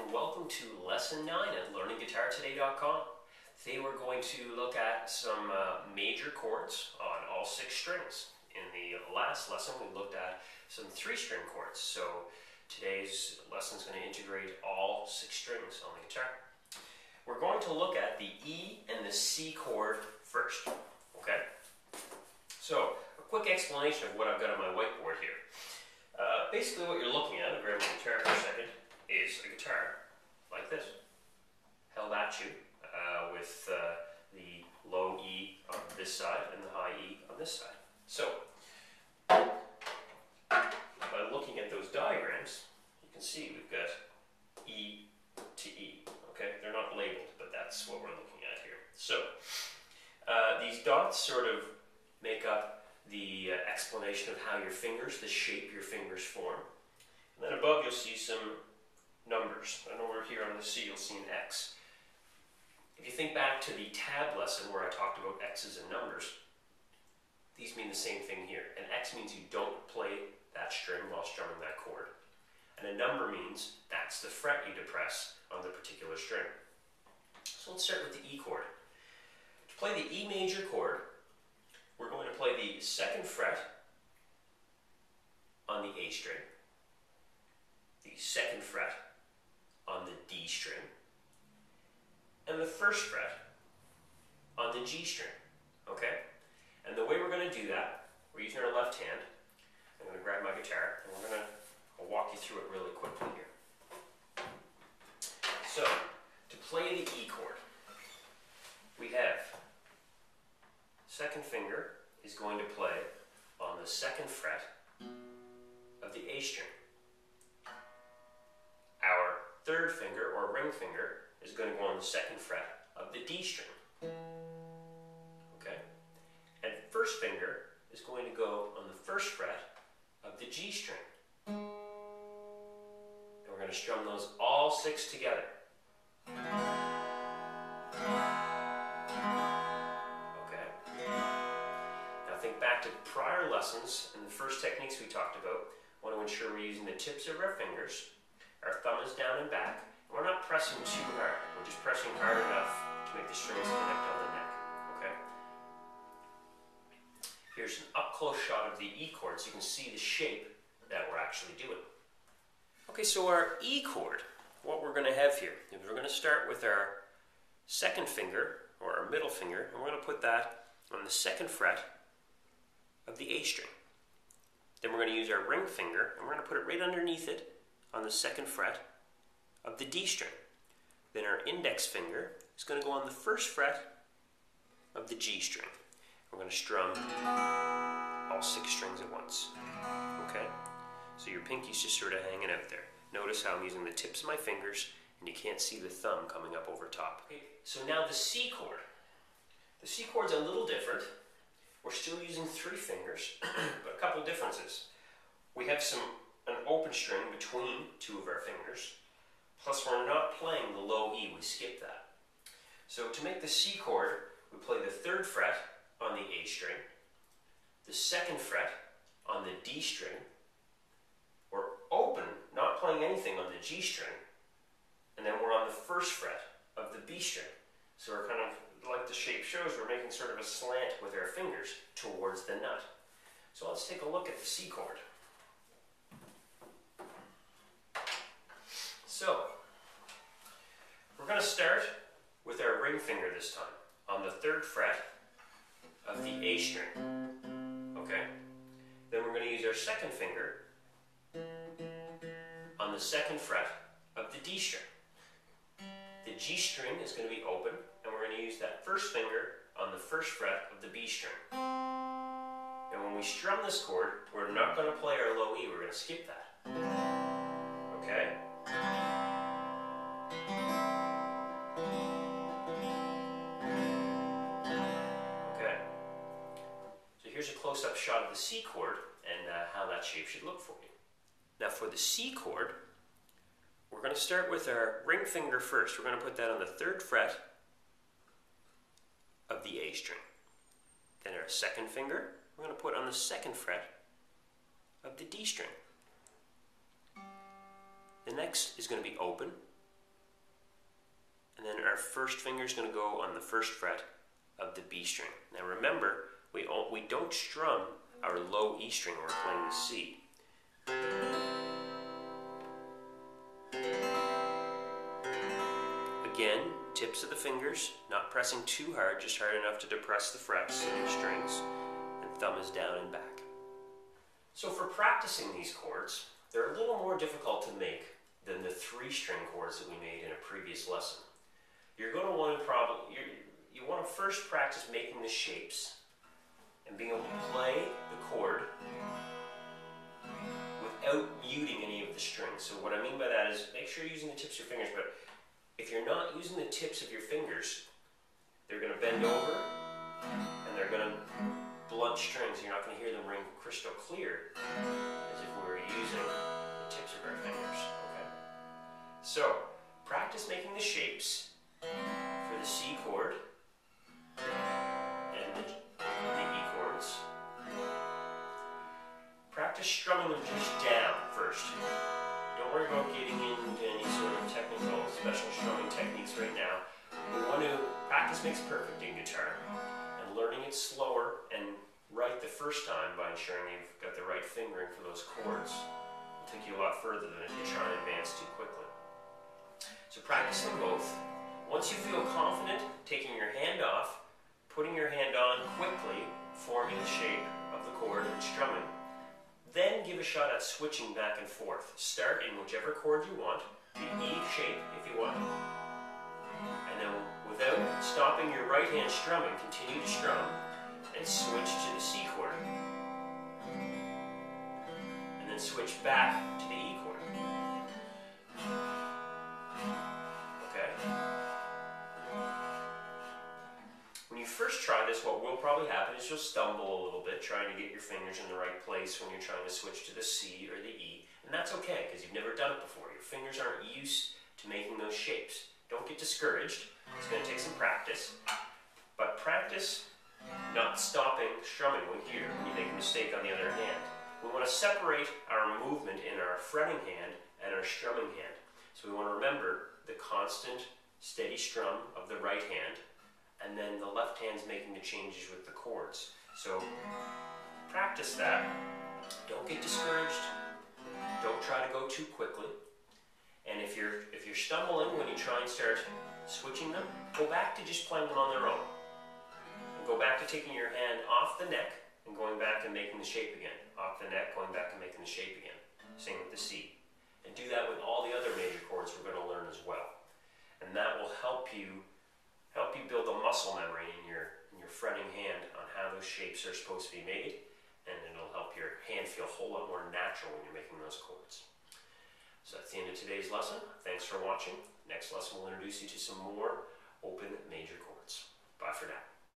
and welcome to Lesson 9 at LearningGuitarToday.com. Today we're going to look at some major chords on all 6 strings. In the last lesson we looked at some 3-string chords, so today's lesson is going to integrate all 6 strings on the guitar. We're going to look at the E and the C chord first, okay? So, a quick explanation of what I've got on my whiteboard here. Basically what you're looking at, I'll grab my guitar for a second, is a guitar like this, held at you with the low E on this side and the high E on this side. So, by looking at those diagrams, you can see we've got E to E, okay? They're not labeled, but that's what we're looking at here. So, these dots sort of make up the explanation of how your fingers, the shape your fingers form. And then above you'll see some numbers. And over here on the C you'll see an X. If you think back to the tab lesson where I talked about X's and numbers, these mean the same thing here. An X means you don't play that string while strumming that chord. And a number means that's the fret you depress on the particular string. So let's start with the E chord. To play the E major chord, we're going to play the 2nd fret on the A string, the 2nd fret on the D string, and the 1st fret on the G string, okay? And the way we're going to do that, we're using our left hand. I'm going to grab my guitar, and I'll walk you through it really quickly here. So, to play the E chord, we have 2nd finger is going to play on the 2nd fret of the A string. Our 3rd finger, or ring finger, is going to go on the 2nd fret of the D string. Okay? And 1st finger is going to go on the 1st fret of the G string. And we're going to strum those all 6 together. Think back to prior lessons and the first techniques we talked about. We want to ensure we're using the tips of our fingers. Our thumb is down and back. And we're not pressing too hard. We're just pressing hard enough to make the strings connect on the neck. Okay? Here's an up-close shot of the E chord so you can see the shape that we're actually doing. Okay, so our E chord, what we're going to have here is we're going to start with our 2nd finger, or our middle finger, and we're going to put that on the 2nd fret of the A string. Then we're going to use our ring finger and we're going to put it right underneath it on the 2nd fret of the D string. Then our index finger is going to go on the 1st fret of the G string. We're going to strum all 6 strings at once. Okay? So your pinky's just sort of hanging out there. Notice how I'm using the tips of my fingers and you can't see the thumb coming up over top. Okay, so now the C chord. The C chord's a little different. We're still using 3 fingers, but a couple differences. We have an open string between 2 of our fingers, plus we're not playing the low E, we skip that. So to make the C chord, we play the 3rd fret on the A string, the 2nd fret on the D string, we're open, not playing anything on the G string, and then we're on the 1st fret of the B string. So we're kind of, like the shape shows, we're making sort of a slant with our fingers towards the nut. So let's take a look at the C chord. So, we're going to start with our ring finger this time, on the 3rd fret of the A string. Okay? Then we're going to use our 2nd finger on the 2nd fret of the D string. The G string is going to be open, and we're going to use that 1st finger on the 1st fret of the B string. And when we strum this chord, we're not going to play our low E, we're going to skip that. Okay? Okay. So here's a close-up shot of the C chord and how that shape should look for you. Now for the C chord, we're going to start with our ring finger first. We're going to put that on the 3rd fret of the A string. Then our 2nd finger, we're going to put on the 2nd fret of the D string. The next is going to be open, and then our first finger is going to go on the first fret of the B string. Now remember, we don't strum our low E string when we're playing the C. Again, tips of the fingers, not pressing too hard, just hard enough to depress the frets and the strings, and thumb is down and back. So for practicing these chords, they're a little more difficult to make than the 3-string chords that we made in a previous lesson. You're going to want to you want to first practice making the shapes and being able to play the chord without muting any of the strings. So what I mean by that is make sure you're using the tips of your fingers, but if you're not using the tips of your fingers, they're going to bend over and they're going to blunt strings. You're not going to hear them ring crystal clear as if we were using the tips of our fingers. Okay? So practice making the shapes for the C chord and the E chords. Practice strumming them just down first. Don't worry about getting into any sort of technical, special strumming techniques right now. We want to practice makes perfect in guitar, and learning it slower and right the first time by ensuring you've got the right fingering for those chords will take you a lot further than if you try and advance too quickly. So practice them both. Once you feel confident taking your hand off, putting your hand on quickly, forming the shape of the chord and strumming, then give a shot at switching back and forth. Start in whichever chord you want, the E shape if you want, and then without stopping your right hand strumming, continue to strum and switch to the C chord, and then switch back to the E chord. Okay? When you first try this, what will probably happen is you'll stumble a little bit trying to get your fingers in the right place when you're trying to switch to the C or the E, and that's okay because you've never done it before. Your fingers aren't used to making those shapes. Don't get discouraged. It's going to take some practice, but practice not stopping strumming when you make a mistake on the other hand. We want to separate our movement in our fretting hand and our strumming hand. So we want to remember the constant, steady strum of the right hand, and then the left hand's making the changes with the chords. So practice that. Don't get discouraged. Don't try to go too quickly. And if you're stumbling when you try and start switching them, go back to just playing them on their own. And go back to taking your hand off the neck and going back and making the shape again. Off the neck, going back and making the shape again. Same with the C. And do that with all the other major chords we're going to learn as well. And that will help you build a muscle memory in your fretting hand on how those shapes are supposed to be made, and it'll help your hand feel a whole lot more natural when you're making those chords. So that's the end of today's lesson. Thanks for watching. Next lesson will introduce you to some more open major chords. Bye for now.